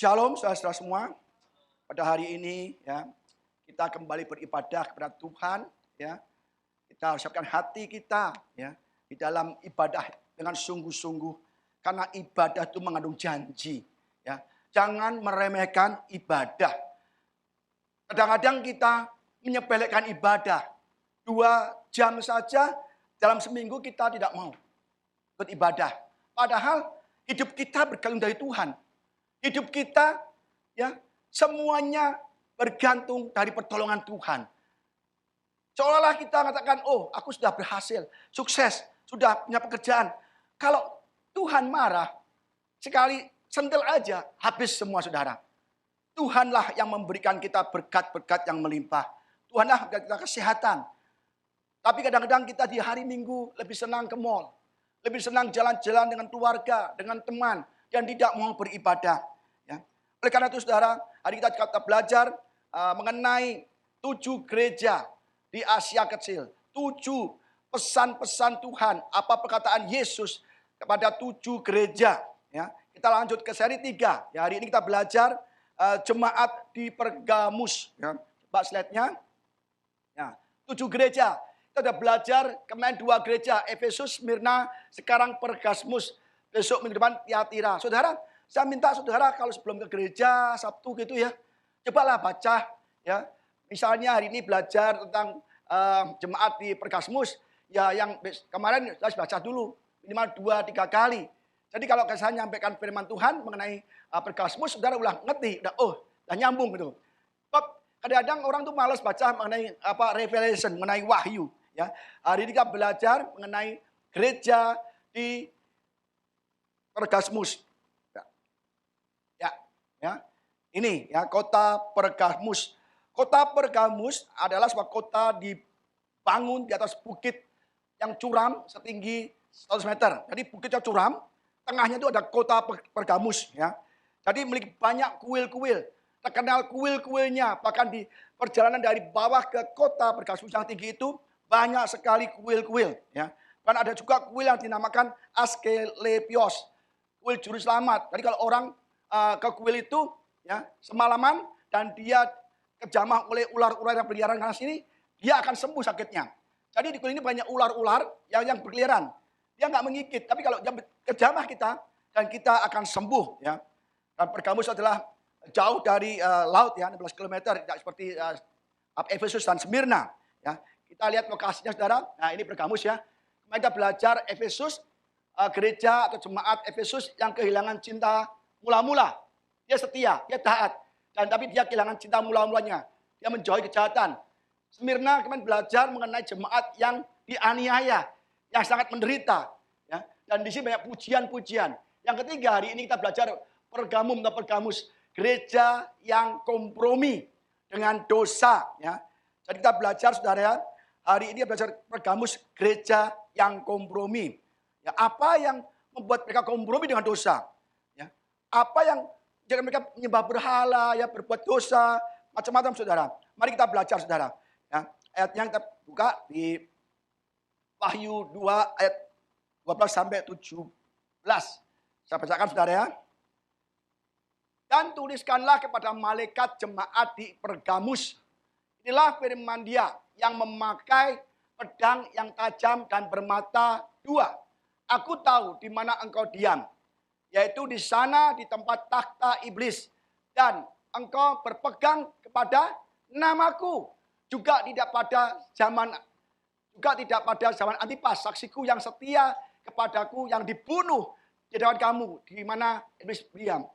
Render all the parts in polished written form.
Shalom saudara-saudara semua. Pada hari ini ya, kita kembali beribadah kepada Tuhan ya. Kita siapkan hati kita ya di dalam ibadah dengan sungguh-sungguh karena ibadah itu mengandung janji ya. Jangan meremehkan ibadah. Kadang-kadang kita menyepelekan ibadah. 2 jam saja dalam seminggu kita tidak mau beribadah. Padahal hidup kita bergantung dari Tuhan. Hidup kita ya semuanya bergantung dari pertolongan Tuhan. Seolah-olah kita mengatakan, oh aku sudah berhasil, sukses, sudah punya pekerjaan. Kalau Tuhan marah, sekali sentil aja habis semua saudara. Tuhanlah yang memberikan kita berkat-berkat yang melimpah. Tuhanlah yang memberikan kita kesehatan. Tapi kadang-kadang kita di hari Minggu lebih senang ke mall. Lebih senang jalan-jalan dengan keluarga, dengan teman. Dan tidak mau beribadah. Ya. Oleh karena itu saudara, hari kita belajar mengenai 7 gereja di Asia Kecil. 7 pesan-pesan Tuhan. Apa perkataan Yesus kepada 7 gereja. Ya. Kita lanjut ke seri 3. Ya, hari ini kita belajar jemaat di Pergamus. Ya. Coba slide-nya. Ya, 7 gereja. Kita sudah belajar kemarin 2 gereja. Efesus, Smyrna, sekarang Pergamus. Besok minggu depan Tiatira. Saudara, saya minta saudara kalau sebelum ke gereja Sabtu gitu ya, cobalah baca ya. Misalnya hari ini belajar tentang jemaat di Pergamus, ya yang kemarin saya baca dulu minimal 2-3 kali. Jadi kalau saya nyampaikan firman Tuhan mengenai Pergamus, saudara udah ngerti, udah nyambung gitu. Kadang-kadang orang tuh malas baca mengenai Revelation, mengenai wahyu. Ya, hari ini kita belajar mengenai gereja di Pergamus. Ya. Ini ya kota Pergamus. Kota Pergamus adalah sebuah kota dibangun di atas bukit yang curam setinggi 100 meter. Jadi bukitnya curam, tengahnya itu ada kota Pergamus ya. Jadi memiliki banyak kuil-kuil. Terkenal kuil-kuilnya, bahkan di perjalanan dari bawah ke kota Pergamus yang tinggi itu banyak sekali kuil-kuil ya. Dan ada juga kuil yang dinamakan Asklepios, kuil juru selamat. Jadi kalau orang ke kuil itu ya semalaman dan dia kejamah oleh ular-ular yang berkeliaran di sini, dia akan sembuh sakitnya. Jadi di kuil ini banyak ular-ular yang berkeliaran. Dia nggak menggigit, tapi kalau dia kejamah kita dan kita akan sembuh ya. Dan Pergamus adalah jauh dari laut ya, 16 km, tidak seperti Efesus dan Smyrna ya. Kita lihat lokasinya saudara. Nah, ini Pergamus ya. Kita belajar Efesus, gereja atau jemaat Efesus yang kehilangan cinta mula-mula. Dia setia, dia taat. Dan tapi dia kehilangan cinta mula-mulanya. Dia menjauhi kejahatan. Smyrna kemarin belajar mengenai jemaat yang dianiaya, yang sangat menderita. Ya. Dan di sini banyak pujian-pujian. Yang ketiga, hari ini kita belajar Pergamus, gereja yang kompromi dengan dosa. Ya. Jadi kita belajar saudara ya, hari ini belajar Pergamus, gereja yang kompromi. Ya, apa yang membuat mereka kompromi dengan dosa? Ya, apa yang jangan mereka menyembah berhala, ya berbuat dosa, macam-macam saudara. Mari kita belajar saudara. Ya, ayat yang kita buka di Wahyu 2 ayat 12 sampai 17. Saya bacakan saudara ya. Dan tuliskanlah kepada malaikat jemaat di Pergamus. Inilah firman Dia yang memakai pedang yang tajam dan bermata 2. Aku tahu di mana engkau diam, yaitu di sana di tempat takhta iblis. Dan engkau berpegang kepada namaku. Juga tidak pada zaman Antipas, saksiku yang setia kepadaku, yang dibunuh di hadapan kamu, di mana iblis diam.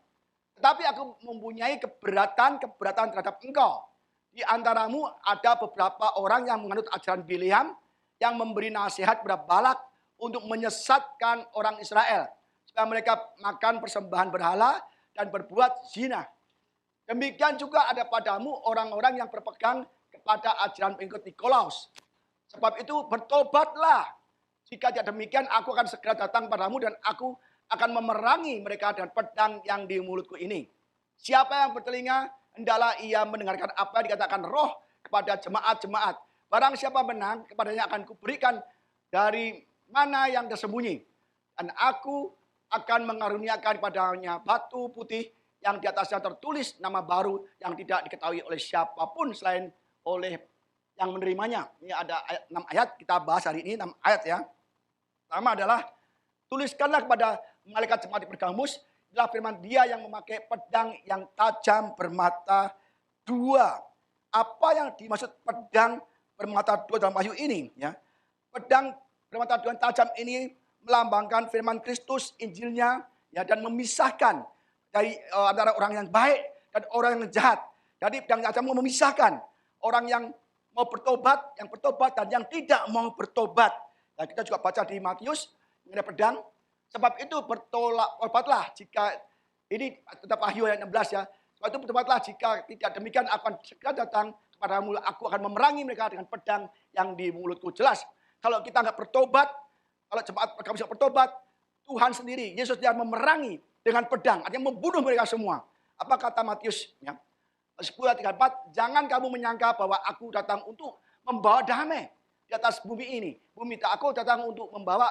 Tetapi aku mempunyai keberatan terhadap engkau. Di antaramu ada beberapa orang yang menganut ajaran Bileam, yang memberi nasihat kepada Balak untuk menyesatkan orang Israel, supaya mereka makan persembahan berhala dan berbuat zina. Demikian juga ada padamu orang-orang yang berpegang kepada ajaran pengikut Nikolaus. Sebab itu bertobatlah. Jika tidak demikian, aku akan segera datang padamu dan aku akan memerangi mereka dengan pedang yang di mulutku ini. Siapa yang bertelinga, hendaklah ia mendengarkan apa yang dikatakan Roh kepada jemaat-jemaat. Barang siapa menang, kepadanya akan kuberikan dari mana yang tersembunyi. Dan aku akan mengaruniakan padanya batu putih yang di atasnya tertulis nama baru yang tidak diketahui oleh siapapun selain oleh yang menerimanya. Ini ada 6 ayat, kita bahas hari ini 6 ayat ya. Pertama adalah, tuliskanlah kepada malaikat jemaat di Pergamus, adalah firman Dia yang memakai pedang yang tajam bermata dua. Apa yang dimaksud pedang bermata dua dalam Wahyu ini? Ya, pedang bermata dua yang tajam ini melambangkan firman Kristus, Injilnya, ya, dan memisahkan dari antara orang yang baik dan orang yang jahat. Jadi pedang tajam memisahkan orang yang mau bertobat, yang bertobat dan yang tidak mau bertobat. Dan kita juga baca di Matius mengenai pedang. Sebab itu bertobatlah jika ini tetap Wahyu ayat 16 ya. Sebab itu bertobatlah jika tidak demikian akan segera datang kepadamu. Aku akan memerangi mereka dengan pedang yang di mulutku. Jelas. Kalau kita nggak bertobat, kalau jemaat Pergamus nggak bertobat, Tuhan sendiri, Yesus dia memerangi dengan pedang, artinya membunuh mereka semua. Apa kata Matius? Ya. 10:34, jangan kamu menyangka bahwa aku datang untuk membawa damai di atas bumi ini. Bumi tak, aku datang untuk membawa,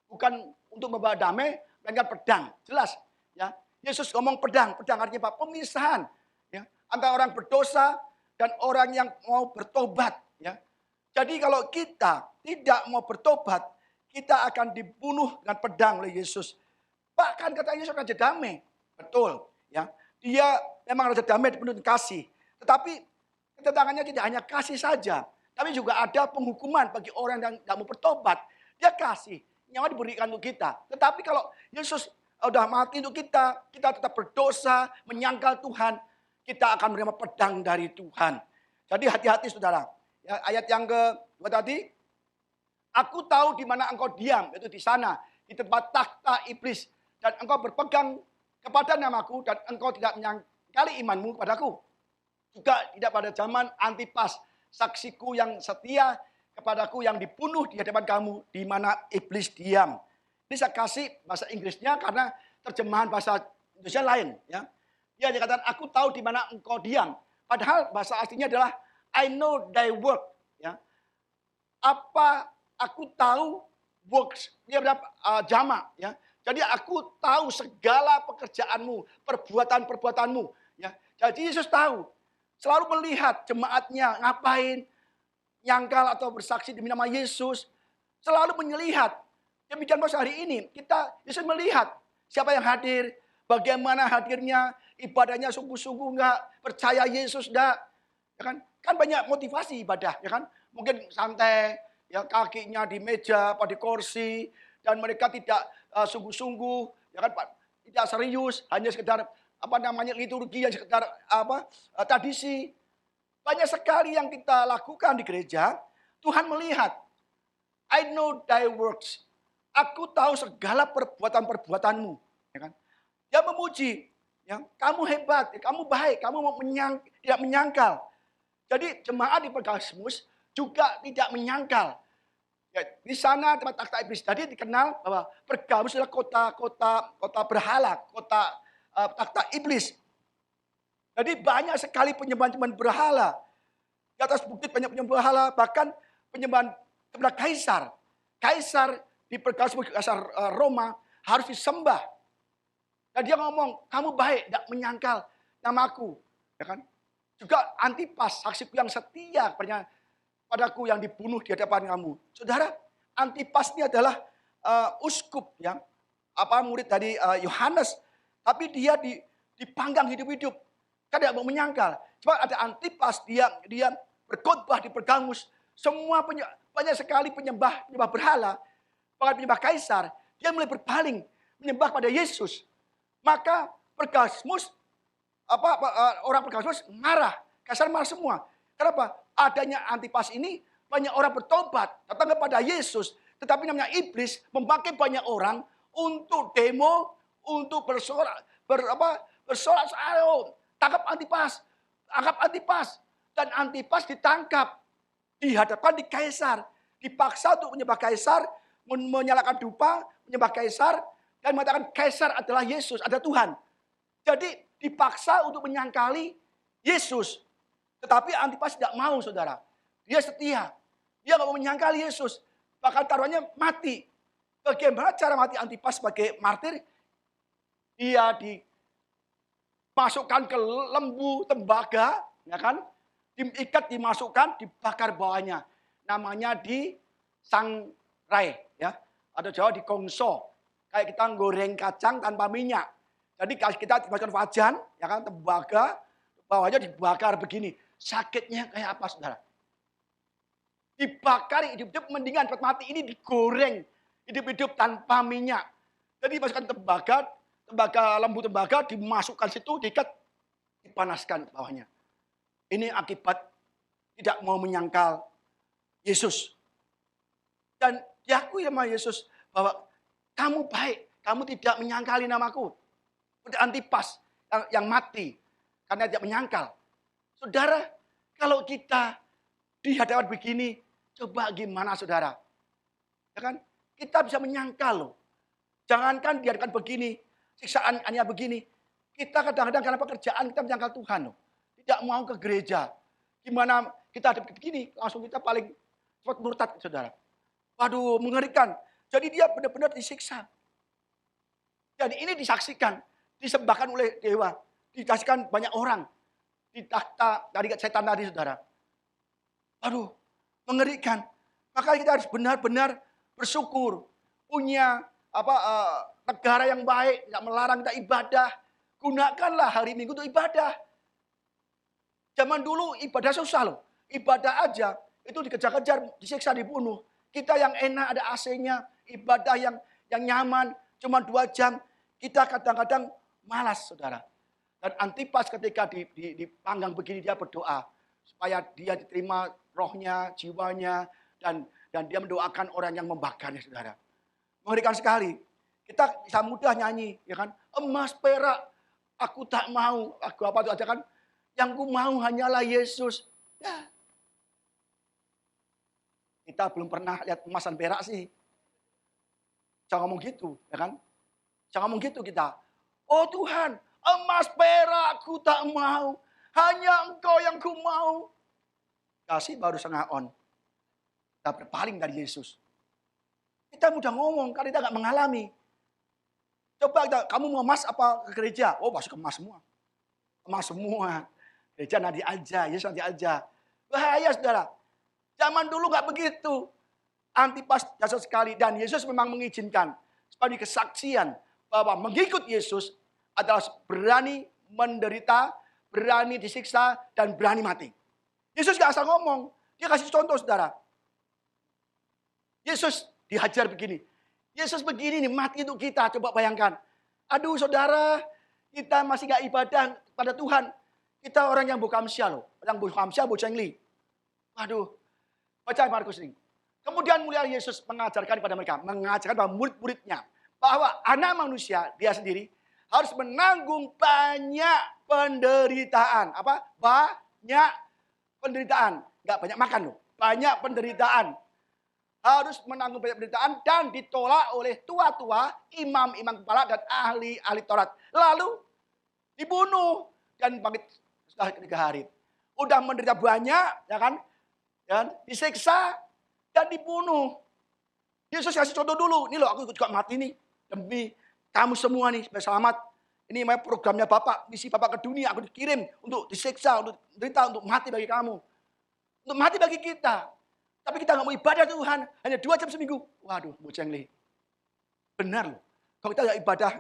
bukan untuk membawa damai, melainkan pedang. Jelas, ya. Yesus ngomong pedang, pedang artinya apa? Pemisahan, ya, antara orang berdosa dan orang yang mau bertobat, ya. Jadi kalau kita tidak mau bertobat, kita akan dibunuh dengan pedang oleh Yesus. Bahkan kata Yesus raja damai, betul, ya. Dia memang raja damai penuh kasih. Tetapi kedatangannya tidak hanya kasih saja. Tapi juga ada penghukuman bagi orang yang tidak mau bertobat. Dia kasih. Nyawa diberikan untuk kita. Tetapi kalau Yesus sudah mati untuk kita, kita tetap berdosa, menyangkal Tuhan, kita akan menerima pedang dari Tuhan. Jadi hati-hati saudara. Ya, ayat yang kedua tadi, aku tahu di mana engkau diam, itu di sana, di tempat takhta iblis. Dan engkau berpegang kepada namaku dan engkau tidak menyangkali imanmu kepadaku. Juga tidak pada zaman Antipas, saksiku yang setia kepadaku yang dibunuh di hadapan kamu, di mana iblis diam. Ini saya kasih bahasa Inggrisnya karena terjemahan bahasa Indonesia lain. Ya. Dia dikatakan, aku tahu di mana engkau diam. Padahal bahasa aslinya adalah, I know thy work. Ya. Apa aku tahu works, dia berapa jamak. Ya. Jadi aku tahu segala pekerjaanmu, perbuatan-perbuatanmu. Ya. Jadi Yesus tahu, selalu melihat jemaatnya ngapain, nyangkal atau bersaksi demi nama Yesus. Selalu melihat. Demikian pas hari ini, Yesus melihat siapa yang hadir, bagaimana hadirnya, ibadahnya sungguh-sungguh enggak, percaya Yesus enggak. Ya kan? Kan banyak motivasi ibadah, ya kan? Mungkin santai, ya kakinya di meja, apa di kursi, dan mereka tidak sungguh-sungguh, ya kan, Pak, tidak serius, hanya sekedar liturgi yang sekedar tradisi. Banyak sekali yang kita lakukan di gereja. Tuhan melihat, I know thy works. Aku tahu segala perbuatan-perbuatanmu, ya kan? Dia memuji, ya, kamu hebat, kamu baik, kamu tidak menyangkal. Jadi jemaat di Pergamus juga tidak menyangkal. Ya, di sana tempat takhta iblis. Jadi dikenal bahwa Pergamus adalah kota berhala, kota takhta iblis. Jadi banyak sekali penyembahan berhala. Di atas bukit banyak penyembahan berhala, bahkan penyembahan kepada kaisar. Kaisar di Pergamus, kaisar Roma harus disembah. Dan dia ngomong, kamu baik, tidak menyangkal namaku. Ya kan? Juga Antipas, saksiku yang setia padaku yang dibunuh di hadapan kamu. Saudara, Antipas ini adalah uskup, ya, murid dari Yohanes, tapi dia dipanggang hidup-hidup. Kan tidak mau menyangkal. Cuma ada Antipas, dia berkhotbah di Pergamus. Semua banyak sekali penyembah berhala, bahkan penyembah kaisar, dia mulai berpaling menyembah pada Yesus. Maka Pergamus, orang Pergamus marah, kaisar marah semua. Kenapa? Adanya Antipas ini banyak orang bertobat, datang kepada Yesus, tetapi namanya iblis memakai banyak orang untuk demo, untuk bersorak, tangkap Antipas, dan Antipas ditangkap, dihadapkan di kaisar, dipaksa untuk menyembah kaisar, menyalakan dupa, menyembah kaisar, dan mengatakan kaisar adalah Yesus, ada Tuhan. Jadi dipaksa untuk menyangkali Yesus. Tetapi Antipas tidak mau, saudara. Dia setia. Dia nggak mau menyangkali Yesus. Bahkan taruhannya mati. Bagaimana cara mati Antipas sebagai martir? Dia masukkan ke lembu tembaga, ya kan? Diikat, dimasukkan, dibakar bawahnya. Namanya disangrai, ya. Atau Jawa dikongso. Kayak kita goreng kacang tanpa minyak. Jadi kita dimasukkan wajan, ya kan, tembaga, bawahnya dibakar begini. Sakitnya kayak apa, saudara? Dibakar hidup-hidup, mendingan cepat mati. Ini digoreng hidup-hidup tanpa minyak. Jadi dimasukkan tembaga lembu tembaga, dimasukkan situ, diikat, dipanaskan bawahnya. Ini akibat tidak mau menyangkal Yesus. Dan diakui sama Yesus bahwa kamu baik, kamu tidak menyangkali namaku. Seperti Antipas yang mati karena tidak menyangkal. Saudara, kalau kita di hadapan begini, coba gimana saudara? Ya kan? Kita bisa menyangkal loh. Jangankan di hadapan begini, siksaan hanya begini. Kita kadang-kadang karena pekerjaan kita menyangkal Tuhan loh. Tidak mau ke gereja. Gimana kita ada begini, langsung kita paling cepat murtad saudara. Waduh, mengerikan. Jadi dia benar-benar disiksa. Dan ini disaksikan, disembahkan oleh dewa, disaksikan banyak orang di takhta dari setan tadi saudara. Aduh, mengerikan. Maka kita harus benar-benar bersyukur, punya negara yang baik, tidak melarang kita ibadah. Gunakanlah hari Minggu untuk ibadah. Zaman dulu ibadah susah loh. Ibadah aja itu dikejar-kejar, disiksa, dibunuh. Kita yang enak ada AC-nya, ibadah yang nyaman, cuma 2 jam. Kita kadang-kadang malas, saudara. Dan Antipas ketika dipanggang begini, dia berdoa. Supaya dia diterima rohnya, jiwanya, dan dia mendoakan orang yang membakarnya, saudara. Mengerikan sekali. Kita bisa mudah nyanyi, ya kan? Emas, perak, aku tak mau. Aku apa itu aja kan? Yang ku mau hanyalah Yesus. Ya. Kita belum pernah lihat emas dan perak sih. Jangan ngomong gitu, ya kan? Jangan ngomong gitu kita. Oh Tuhan, emas perak ku tak mau. Hanya Engkau yang ku mau. Kasih baru setengah on. Kita berpaling dari Yesus. Kita mudah ngomong, karena kita nggak mengalami. Coba kamu mau emas apa ke gereja? Oh masuk ke emas semua. Emas semua. Gereja nanti aja, Yesus nanti aja. Bahaya saudara. Zaman dulu nggak begitu. Antipas dasar sekali. Dan Yesus memang mengizinkan. Sebagai kesaksian bahwa mengikut Yesus adalah berani menderita, berani disiksa, dan berani mati. Yesus gak asal ngomong. Dia kasih contoh saudara. Yesus dihajar begini. Yesus begini nih, mati untuk kita. Coba bayangkan. Aduh saudara, kita masih gak ibadah pada Tuhan. Kita orang yang bukamsya loh. Yang bukamsya, bocengli. Waduh. Baca Markus ini. Kemudian mulia Yesus mengajarkan kepada mereka. Mengajarkan kepada murid-muridnya. Bahwa anak manusia, dia sendiri, harus menanggung banyak penderitaan. Apa? Banyak penderitaan. Gak banyak makan loh. Banyak penderitaan. Harus menanggung banyak penderitaan dan ditolak oleh tua-tua, imam-imam kepala dan ahli-ahli Taurat. Lalu dibunuh dan bangkit setelah 3 hari. Udah menderita banyak, ya kan? Dan disiksa dan dibunuh. Yesus kasih contoh dulu. Ini loh aku juga mati nih. Demi kamu semua nih supaya selamat. Ini programnya Bapak, misi Bapak ke dunia. Aku dikirim untuk disiksa, untuk menderita, untuk mati bagi kamu. Untuk mati bagi kita. Tapi kita nggak mau ibadah Tuhan. Hanya 2 jam seminggu. Waduh, bocengli. Benar loh. Kalau kita nggak ibadah,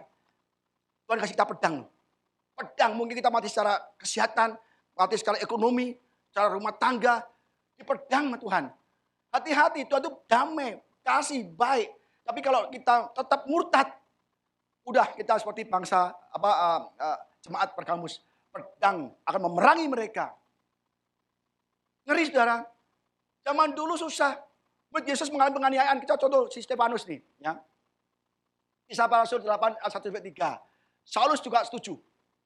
Tuhan kasih kita pedang. Pedang mungkin kita mati secara kesehatan, mati secara ekonomi, secara rumah tangga. Dipedang sama Tuhan. Hati-hati, Tuhan itu damai, kasih, baik. Tapi kalau kita tetap murtad, udah kita seperti bangsa jemaat Pergamus. Pedang akan memerangi mereka. Ngeri saudara. Zaman dulu susah. Yesus mengalami penganiayaan. Kita contoh si Stefanus nih. Ya. Kisah para Rasul 8 ayat 1-3. Saulus juga setuju.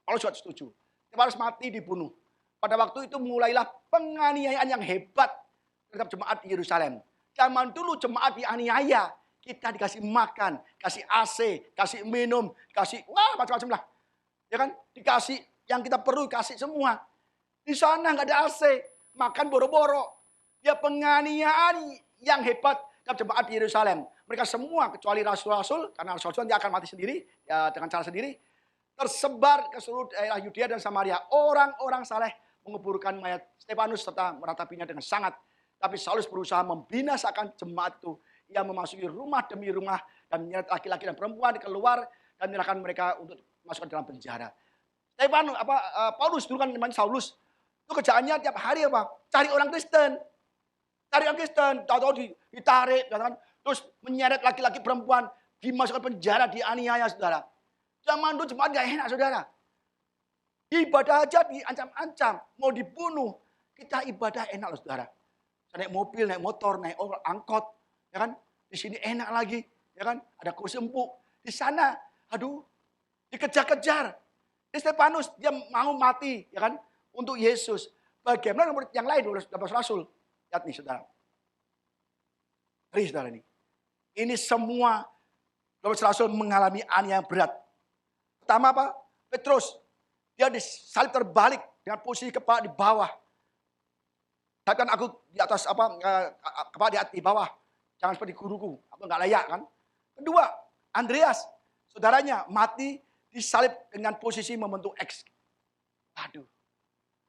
Paulus juga setuju. Stefanus mati dibunuh. Pada waktu itu mulailah penganiayaan yang hebat terhadap jemaat di Yerusalem. Zaman dulu jemaat dianiaya. Kita dikasih makan, kasih AC, kasih minum, kasih macam-macam lah. Ya kan? Dikasih yang kita perlu, kasih semua. Di sana nggak ada AC, makan boro-boro. Ya penganiayaan yang hebat terhadap jemaat di Yerusalem. Mereka semua kecuali rasul-rasul, karena rasul-rasul dia akan mati sendiri ya, dengan cara sendiri. tersebar ke seluruh daerah Yudea dan Samaria. Orang-orang saleh menguburkan mayat Stefanus serta meratapinya dengan sangat. Tapi Saulus berusaha membinasakan jemaat itu. Ia memasuki rumah demi rumah dan menyeret laki-laki dan perempuan keluar dan menyerahkan mereka untuk masuk ke dalam penjara. Paulus dulu kan namanya Saulus. Itu kerjaannya tiap hari apa? Cari orang Kristen. Cari orang Kristen, tahu-tahu ditarik, kan? Terus menyeret laki-laki perempuan, dimasukkan penjara, dianiaya, saudara. Zaman dulu jemaat gak enak, saudara. Ibadah aja diancam-ancam, mau dibunuh. Kita ibadah enak loh, saudara. Naik mobil, naik motor, naik angkot, ya kan? Di sini enak lagi, ya kan? Ada kursi empuk. Di sana, aduh, dikejar-kejar. Stefanus dia mau mati, ya kan? Untuk Yesus. Bagaimana murid yang lain, 12 rasul? Lihat nih, saudara. Saudara ini. Ini semua 12 rasul mengalami aniaya berat. Pertama apa? Petrus. Dia disalib terbalik dengan posisi kepala di bawah. Kan aku di atas kepala di bawah. Jangan seperti guruku, aku nggak layak kan. Kedua, Andreas, saudaranya mati disalib dengan posisi membentuk X. Aduh.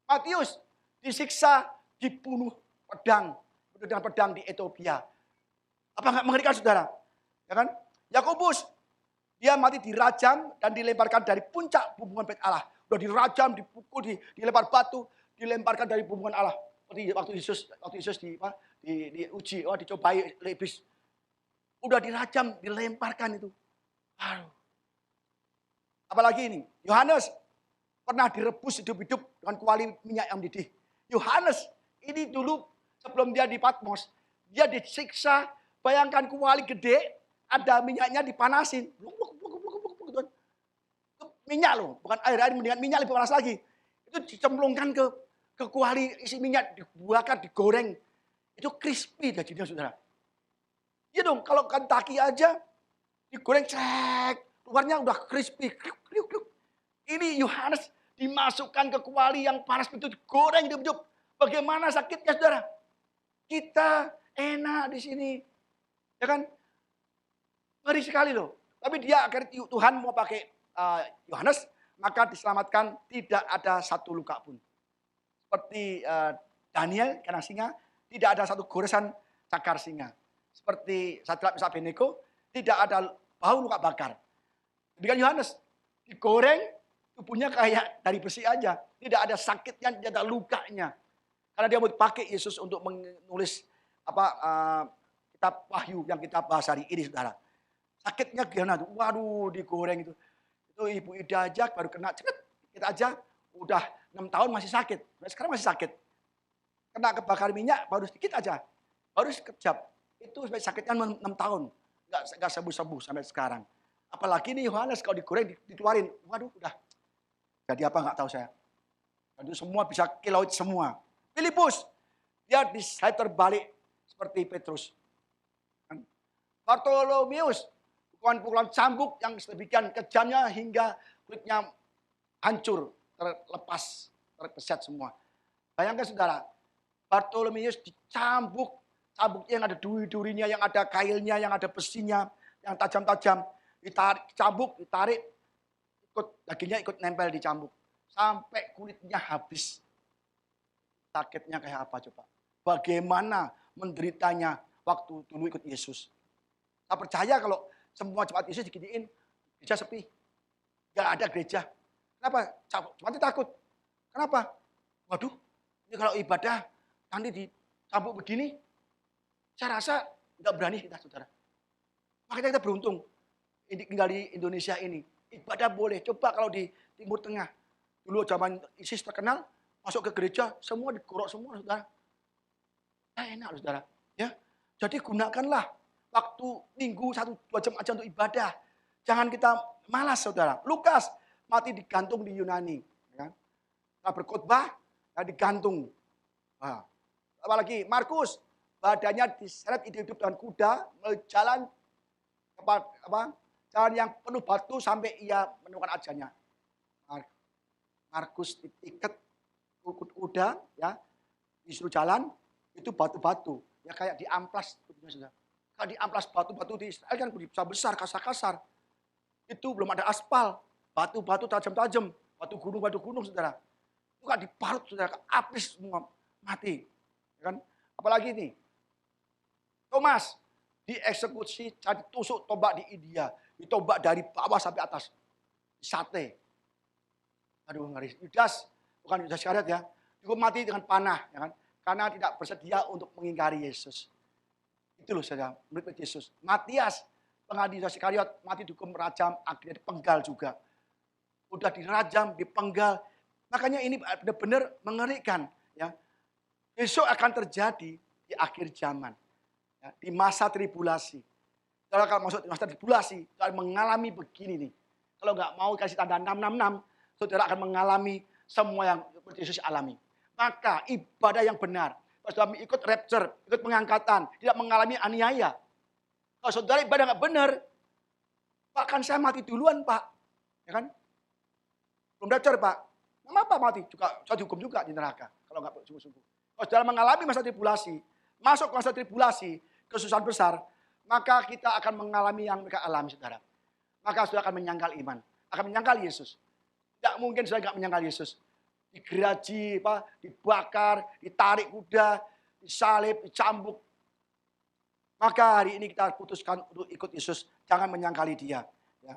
Matius disiksa, dibunuh dengan pedang di Ethiopia. Apa nggak mengerikan, saudara? Ya kan? Yakobus, dia mati dirajam dan dilemparkan dari puncak bumbungan bait Allah. Udah dirajam, dipukul, dilempar batu, dilemparkan dari bumbungan Allah. Seperti waktu Yesus diuji, dicobai oleh iblis. Udah dirajam, dilemparkan itu. Aduh. Apalagi ini, Yohanes pernah direbus hidup-hidup dengan kuali minyak yang mendidih. Yohanes ini dulu sebelum dia di Patmos, dia disiksa, bayangkan kuali gede, ada minyaknya dipanasin. Itu minyak loh, bukan air mendingan minyak lebih panas lagi. Itu dicemplungkan ke kuali isi minyak, dibakar, digoreng. Itu crispy dagingnya, saudara. Iya dong, kalau Kentucky aja digoreng cek, luarnya udah crispy. Ini Yohanes dimasukkan ke kuali yang panas itu, digoreng hidup-hidup. Bagaimana sakitnya, saudara? Kita enak di sini. Ya kan? Ngeri sekali loh. Tapi dia akhirnya Tuhan mau pakai Yohanes, maka diselamatkan, tidak ada satu luka pun. Seperti Daniel, kena singa, tidak ada satu goresan cakar singa. Seperti Sadrak, Mesak, Abednego, tidak ada bau luka bakar. Demikian Yohanes, digoreng, tubuhnya kayak dari besi aja. Tidak ada sakitnya, tidak ada lukanya. Karena dia mau pakai Yesus untuk menulis kitab Wahyu yang kita bahas hari ini, saudara. Sakitnya gimana tuh? Waduh, digoreng itu. Itu Ibu Ida aja baru kena ceket. Kita aja udah 6 tahun masih sakit. Sekarang masih sakit. Kena kebakar minyak baru sedikit aja. Baru sekejap. Itu sakitnya 6 tahun. Nggak sembuh-sembuh sampai sekarang. Apalagi nih Yohanes kalau digoreng dikeluarin. Waduh, udah. Jadi apa nggak tahu saya. Jadi semua bisa kiloid semua. Filipus, dia disalib terbalik seperti Petrus. Bartolomeus, pukulan cambuk yang sedemikian kejamnya hingga kulitnya hancur, terlepas, terkeset semua. Bayangkan, saudara, Bartolomeus dicambuk, cambuknya yang ada duri-durinya, yang ada kailnya, yang ada besinya, yang tajam-tajam, dicambuk, ditarik, dagingnya ikut nempel di cambuk. Sampai kulitnya habis. Sakitnya kayak apa coba? Bagaimana menderitanya waktu dulu ikut Yesus. Saya percaya kalau semua jemaat Yesus diginiin, gereja sepi. Gak ada gereja. Kenapa? Jemaatnya takut. Kenapa? Waduh, ini kalau ibadah nanti dicambuk begini, saya rasa gak berani kita, saudara. Makanya kita beruntung tinggal di Indonesia ini. Ibadah boleh. Coba kalau di Timur Tengah. Dulu zaman ISIS terkenal, masuk ke gereja, semua digorok semua, saudara. Nah, enak, saudara. Ya, jadi gunakanlah waktu minggu 1-2 jam aja untuk ibadah. Jangan kita malas, saudara. Lukas mati digantung di Yunani. Ya. Nah, berkhotbah, digantung. Nah, apalagi Markus, badannya diseret hidup dengan kuda, jalan jalan yang penuh batu sampai ia menemukan ajalnya. Markus diikat kuda, ya, disuruh jalan, itu batu-batu, ya kayak diamplas, saudara. Kalau diamplas batu-batu di Israel kan bisa besar, kasar-kasar. Itu belum ada aspal, batu-batu tajam-tajam, batu gunung, saudara. Bukan diparut, saudara, habis semua, mati. Ya kan? Apalagi ini, Thomas dieksekusi, ditusuk tombak di India, ditombak dari bawah sampai atas, sate. Aduh, ngeri. Yudas, bukan Yudas Iskariot ya, cukup mati dengan panah, ya kan? Karena tidak bersedia untuk mengingkari Yesus. Itu loh saudara, murid Yesus. Matias, pengadi Yudas Iskariot, mati dihukum rajam, akhirnya dipenggal juga. Udah dirajam, dipenggal. Makanya ini benar-benar mengerikan. Ya. Besok akan terjadi di akhir zaman. Ya, di masa tribulasi. Kalau masuk di masa tribulasi, kalau mengalami begini nih. Kalau nggak mau kasih tanda 666, saudara akan mengalami semua yang Yesus alami. Maka ibadah yang benar, kalau saudara ikut rapture, ikut pengangkatan, tidak mengalami aniaya. Kalau saudara ibadah nggak benar, Pak kan saya mati duluan Pak. Ya kan? Belum rapture Pak. Kenapa mati? Juga saya dihukum juga di neraka. Kalau nggak sungguh-sungguh. Kalau saudara mengalami masa tribulasi, masuk ke masa tribulasi, kesusahan besar, maka kita akan mengalami yang mereka alami saudara. Maka saudara akan menyangkal iman, akan menyangkal Yesus. Tidak mungkin saudara nggak menyangkal Yesus. Digeraji, dibakar, ditarik kuda, disalib, dicambuk. Maka hari ini kita putuskan untuk ikut Yesus, jangan menyangkali dia. Ya.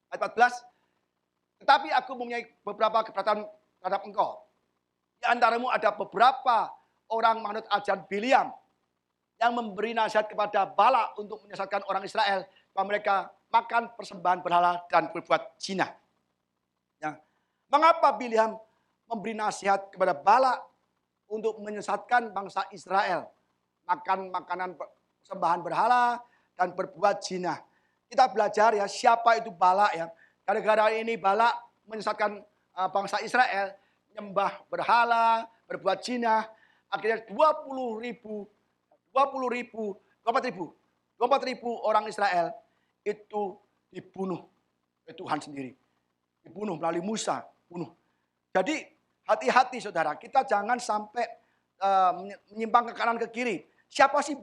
Ayat 14, tetapi aku mempunyai beberapa keberatan terhadap engkau. Di antaramu ada beberapa orang manut ajaran Biliam yang memberi nasihat kepada Balak untuk menyesatkan orang Israel supaya mereka makan persembahan berhala dan berbuat zina. Ya. Mengapa Biliam memberi nasihat kepada Balak untuk menyesatkan bangsa Israel? Makan makanan persembahan berhala dan berbuat zina. Kita belajar ya siapa itu Balak ya. Gara-gara ini Balak menyesatkan bangsa Israel, nyembah berhala, berbuat zina. Akhirnya 24.000 orang Israel itu dibunuh oleh Tuhan sendiri. Dibunuh melalui Musa, bunuh. Jadi hati-hati saudara, kita jangan sampai menyimpang ke kanan ke kiri. Siapa sih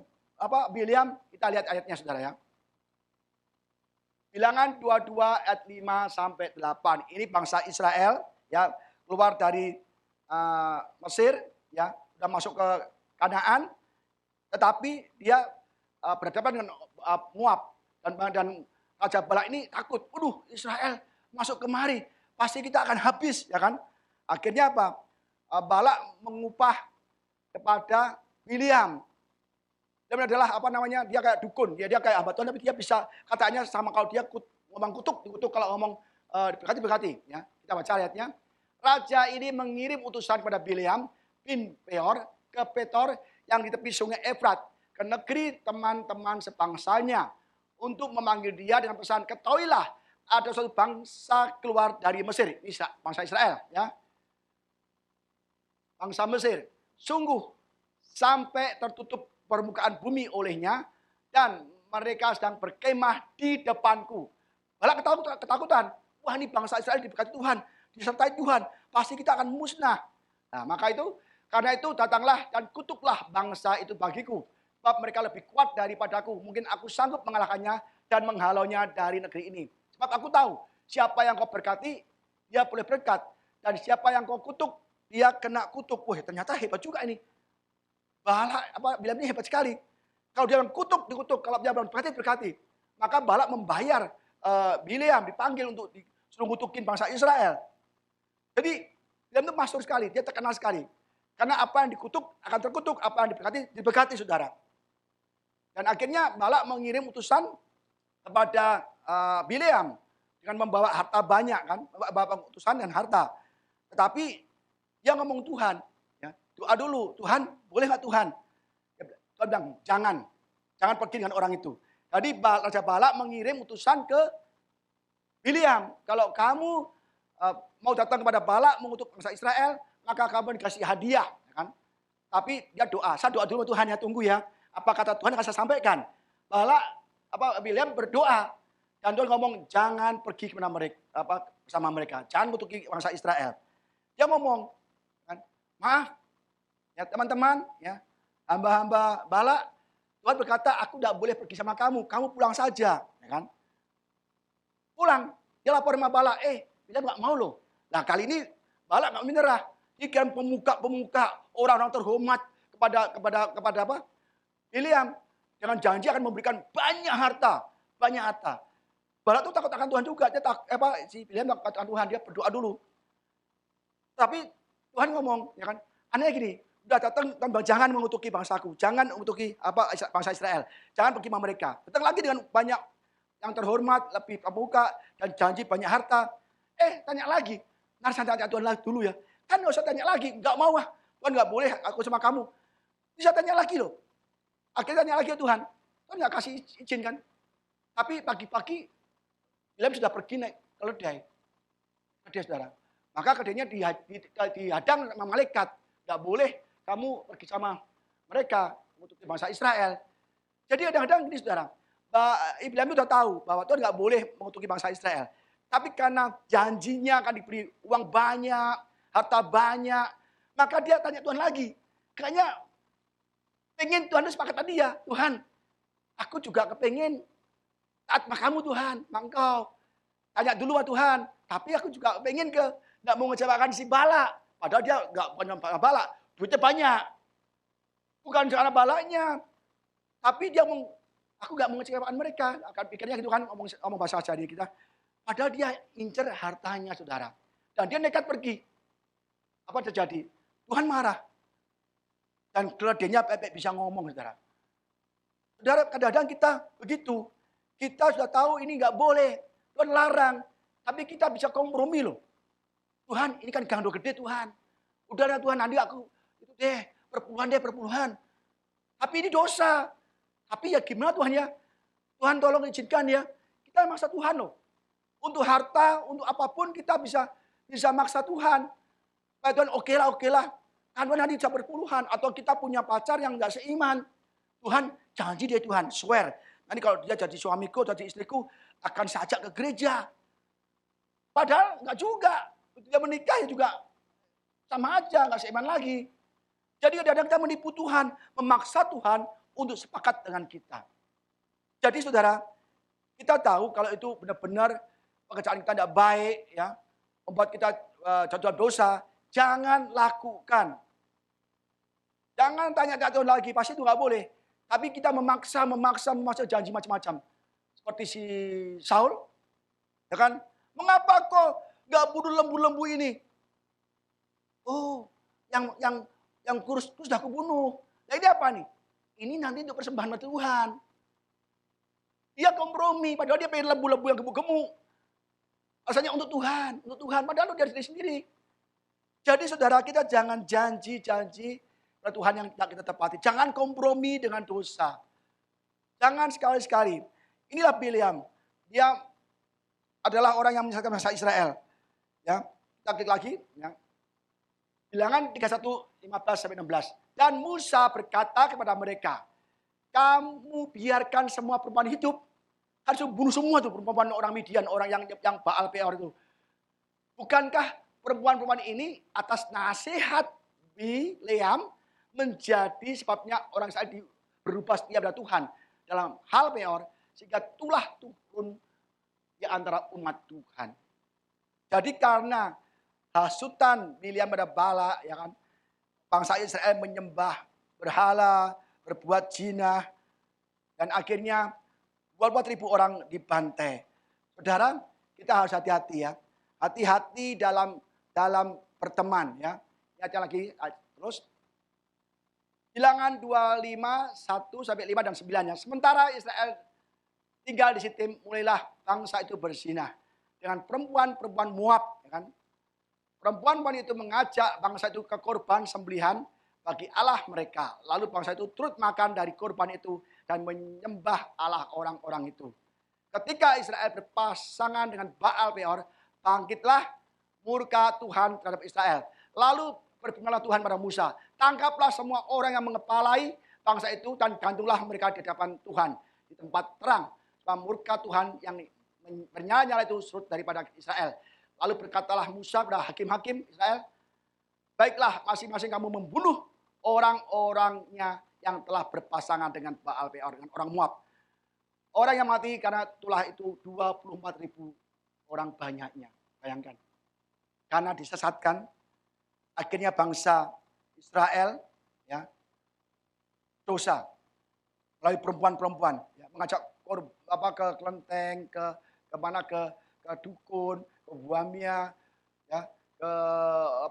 Biliam? Kita lihat ayatnya saudara ya. Bilangan 22 ayat 5 sampai 8. Ini bangsa Israel ya keluar dari Mesir ya, sudah masuk ke Kanaan, tetapi dia berhadapan dengan Moab dan Raja Balak ini takut. Waduh, Israel masuk kemari, pasti kita akan habis ya kan? Akhirnya apa? Balak mengupah kepada Biliam. Dia adalah dia kayak dukun, dia kayak hamba Tuhan, tapi dia bisa katanya sama kalau dia ngomong dikutuk, kalau ngomong berkati ya. Kita baca ayatnya. Raja ini mengirim utusan kepada Biliam bin Peor ke Petor yang di tepi sungai Efrat, ke negeri teman-teman sebangsanya, untuk memanggil dia dengan pesan, ketahuilah ada suatu bangsa keluar dari Mesir, bangsa Israel ya. Bangsa Mesir, sungguh sampai tertutup permukaan bumi olehnya, dan mereka sedang berkemah di depanku. Balak ketakutan. Wah, ini bangsa Israel diberkati Tuhan, disertai Tuhan, pasti kita akan musnah. Nah, karena itu datanglah dan kutuklah bangsa itu bagiku, sebab mereka lebih kuat daripadaku. Mungkin aku sanggup mengalahkannya dan menghalaunya dari negeri ini. Sebab aku tahu siapa yang kau berkati, dia boleh berkat, dan siapa yang kau kutuk, dia kena kutuk. Wah, ternyata hebat juga ini. Balak Biliam ini hebat sekali. Kalau dia kutuk, dikutuk. Kalau dia berkati. Maka Balak membayar Biliam, dipanggil untuk disuruh kutukin bangsa Israel. Jadi Biliam itu masyhur sekali, dia terkenal sekali. Karena apa yang dikutuk akan terkutuk, apa yang diberkati saudara. Dan akhirnya Balak mengirim utusan kepada Biliam dengan membawa harta banyak kan, membawa utusan dan harta. Tetapi dia ngomong Tuhan. Doa dulu, Tuhan, boleh nggak Tuhan? Tuhan bilang, jangan pergi dengan orang itu. Jadi Raja Balak mengirim utusan ke Biliam. Kalau kamu mau datang kepada Balak mengutuk bangsa Israel, maka kamu dikasih hadiah. Kan? Tapi dia doa, saya doa dulu Tuhan ya, tunggu ya. Apa kata Tuhan akan saya sampaikan. Biliam berdoa. Dan Tuhan ngomong, jangan pergi bersama mereka. Jangan mengutuki bangsa Israel. Dia ngomong, kan, maaf. Ya teman-teman, ya hamba-hamba Balak, Tuhan berkata, aku tidak boleh pergi sama kamu pulang saja, ya kan? Pulang. Dia lapor sama Balak, Bileam nggak mau loh. Nah kali ini Balak nggak menyerah. Dia kan pemuka-pemuka, orang-orang terhormat kepada apa? Bileam dengan janji akan memberikan banyak harta, banyak harta. Balak tuh takut akan Tuhan juga. Si Bileam takut akan Tuhan, dia berdoa dulu. Tapi Tuhan ngomong, ya kan? Anehnya gini, udah datang, jangan mengutuki bangsaku, jangan mengutuki bangsa Israel, jangan pergi sama mereka. Datang lagi dengan banyak yang terhormat, lebih pemuka dan janji banyak harta. Tanya lagi, saya tanya Tuhan lagi dulu ya. Kan nggak usah tanya lagi, nggak mau Tuhan nggak boleh aku sama kamu. Bisa tanya lagi loh. Akhirnya tanya lagi ya Tuhan nggak kasih izin kan. Tapi pagi-pagi Bileam sudah pergi naik keledai. Keledai saudara. Maka keledainya dihadang sama malaikat. Nggak boleh kamu pergi sama mereka untuk bangsa Israel. Jadi kadang-kadang gini saudara. Bileam itu sudah tahu bahwa Tuhan nggak boleh mengutuki bangsa Israel. Tapi karena janjinya akan diberi uang banyak, harta banyak, maka dia tanya Tuhan lagi. Kayaknya pengen Tuhan itu sepakat tadi ya, Tuhan, aku juga kepengen taat sama kamu Tuhan, Engkau. Tanya dulu sama Tuhan, tapi aku juga pengen nggak mau ngecewakan si Balak. Padahal dia nggak punya Balak, duitnya banyak. Bukan karena Balaknya, tapi dia aku nggak mau ngecewakan mereka. Akan pikirnya gitu kan, ngomong bahasa jadi kita. Padahal dia incer hartanya saudara. Dan dia nekat pergi. Apa terjadi? Tuhan marah. Dan keledainya bisa ngomong saudara. Saudara kadang-kadang kita begitu. Kita sudah tahu ini nggak boleh. Tuhan larang. Tapi kita bisa kompromi loh. Tuhan ini kan gandul gede Tuhan. Udahlah Tuhan nanti aku itu perpuluhan. Tapi ini dosa. Tapi ya gimana Tuhan ya? Tuhan tolong izinkan ya. Kita maksa Tuhan loh. Untuk harta, untuk apapun kita bisa maksa Tuhan. Tuhan oke lah. Kan Tuhan nanti bisa berpuluhan. Atau kita punya pacar yang nggak seiman. Tuhan janji dia Tuhan, swear. Nanti kalau dia jadi suamiku, jadi istriku, akan saya ajak ke gereja. Padahal nggak juga. Dia menikah ya juga sama aja, nggak seiman lagi. Jadi kadang-kadang kita menipu Tuhan, memaksa Tuhan untuk sepakat dengan kita. Jadi saudara, kita tahu kalau itu benar-benar pekerjaan kita tidak baik, ya, membuat kita jatuh dalam dosa, jangan lakukan. Jangan tanya Tuhan lagi, pasti itu nggak boleh. Tapi kita memaksa janji macam-macam. Seperti si Saul, ya kan? Mengapa kok nggak bunuh lembu-lembu ini? Oh, yang kurus sudah aku bunuh. Nah ini apa nih? Ini nanti untuk persembahan buat Tuhan. Dia kompromi, padahal dia pengen lembu-lembu yang gemuk-gemuk. Asalnya untuk Tuhan, padahal dia sendiri. Jadi saudara kita jangan janji-janji pada Tuhan yang tidak kita tepati. Jangan kompromi dengan dosa. Jangan sekali-sekali. Inilah Bileam. Dia adalah orang yang menyesatkan bangsa Israel. Ya, kita klik lagi. Ya. Bilangan 31:15-16. Dan Musa berkata kepada mereka, kamu biarkan semua perempuan hidup. Harus bunuh semua tuh perempuan orang Midian, orang yang Baal Peor itu. Bukankah perempuan-perempuan ini atas nasihat Bileam menjadi sebabnya orang Israel berubah setia pada Tuhan dalam hal Peor, sehingga tulah turun di antara umat Tuhan. Jadi karena hasutan Bileam pada Balak, ya kan, bangsa Israel menyembah berhala, berbuat zina, dan akhirnya 24.000 orang dibantai. Saudara, kita harus hati-hati ya. Hati-hati dalam berteman ya. Lihat lagi terus. Bilangan 25:1-5 dan 9 ya. Sementara Israel tinggal di Sitim, mulailah bangsa itu berzinah dengan perempuan-perempuan Moab, ya kan? Perempuan-perempuan itu mengajak bangsa itu ke korban sembelihan bagi Allah mereka. Lalu bangsa itu turut makan dari korban itu dan menyembah Allah orang-orang itu. Ketika Israel berpasangan dengan Baal Peor, bangkitlah murka Tuhan terhadap Israel. Lalu berfirmanlah Tuhan pada Musa, tangkaplah semua orang yang mengepalai bangsa itu dan gantunglah mereka di hadapan Tuhan di tempat terang. Sebab murka Tuhan yang bernyala-nyala itu surut daripada Israel. Lalu berkatalah Musa kepada hakim-hakim Israel, baiklah masing-masing kamu membunuh orang-orangnya yang telah berpasangan dengan Baal Peor, dengan orang Moab. Orang yang mati karena tulah itu 24.000 orang banyaknya. Bayangkan. Karena disesatkan, akhirnya bangsa Israel ya dosa melalui perempuan-perempuan ya, mengajak ke kelenteng, ke mana ke dukun, ke buamia, ya, ke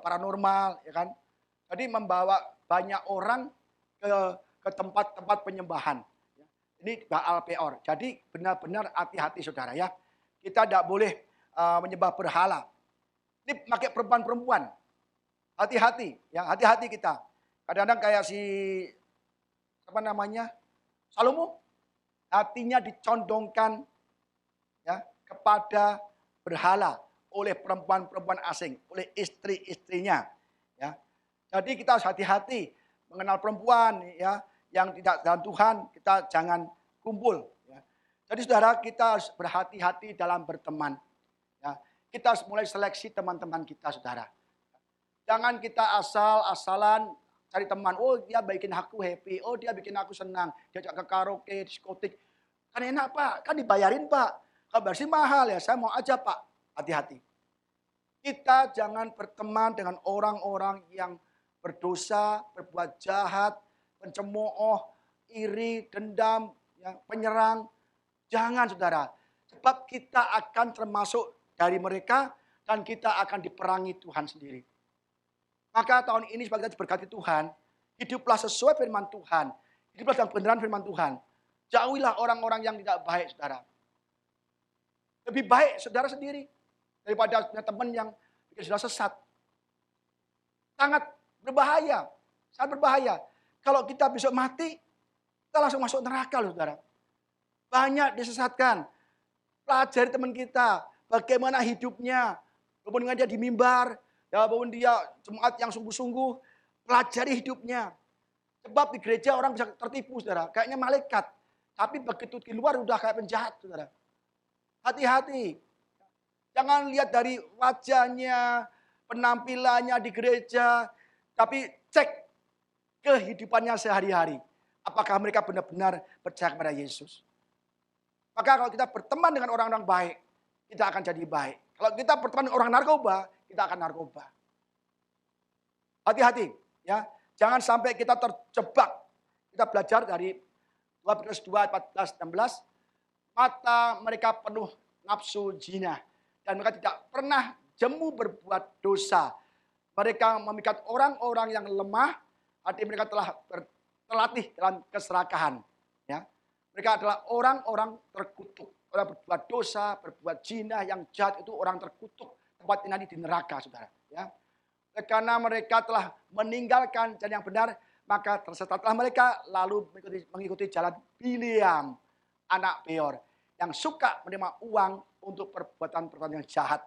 paranormal, ya kan. Jadi membawa banyak orang ke tempat-tempat penyembahan. Ya. Ini Baal Peor. Jadi benar-benar hati-hati saudara ya. Kita tidak boleh menyembah berhala. Ini pakai perempuan-perempuan. Hati-hati, ya hati-hati kita. Kadang-kadang kayak si apa namanya Salomo, hatinya dicondongkan ya kepada berhala oleh perempuan-perempuan asing, oleh istri-istrinya. Ya, jadi kita harus hati-hati mengenal perempuan ya yang tidak dalam Tuhan, kita jangan kumpul. Ya. Jadi saudara kita harus berhati-hati dalam berteman. Ya. Kita harus mulai seleksi teman-teman kita saudara. Jangan kita asal-asalan cari teman. Oh dia bikin aku happy, oh dia bikin aku senang. Diajak ke karaoke, diskotik. Kan enak Pak, kan dibayarin Pak. Kabar sih mahal ya, saya mau aja Pak. Hati-hati. Kita jangan berteman dengan orang-orang yang berdosa, berbuat jahat, pencemooh, iri, dendam, ya, penyerang. Jangan saudara. Sebab kita akan termasuk dari mereka dan kita akan diperangi Tuhan sendiri. Maka tahun ini sebagai kita diberkati Tuhan, hiduplah sesuai firman Tuhan. Hiduplah dalam kebenaran firman Tuhan. Jauhilah orang-orang yang tidak baik, saudara. Lebih baik saudara sendiri daripada punya teman yang bikin saudara sesat. Sangat berbahaya. Sangat berbahaya. Kalau kita besok mati, kita langsung masuk neraka loh, saudara. Banyak disesatkan. Pelajari teman kita, bagaimana hidupnya. Walaupun dia di mimbar, ya, walaupun dia jemaat yang sungguh-sungguh, pelajari hidupnya. Sebab di gereja orang bisa tertipu, saudara. Kayaknya malaikat. Tapi begitu di luar udah kayak penjahat, saudara. Hati-hati. Jangan lihat dari wajahnya, penampilannya di gereja. Tapi cek kehidupannya sehari-hari. Apakah mereka benar-benar percaya kepada Yesus. Maka kalau kita berteman dengan orang-orang baik, kita akan jadi baik. Kalau kita berteman dengan orang narkoba, kita akan narkoba. Hati-hati, ya. Jangan sampai kita terjebak. Kita belajar dari 2 Petrus 2, 14, 16. Mata mereka penuh nafsu zina. Dan mereka tidak pernah jemu berbuat dosa. Mereka memikat orang-orang yang lemah. Hati mereka telah terlatih dalam keserakahan. Ya. Mereka adalah orang-orang terkutuk. Orang berbuat dosa, berbuat zina, yang jahat itu orang terkutuk. Tempatnya nanti di neraka, saudara. Ya. Karena mereka telah meninggalkan jalan yang benar, maka tersesatlah mereka lalu mengikuti jalan Bileam, anak Beor, yang suka menerima uang untuk perbuatan-perbuatan yang jahat.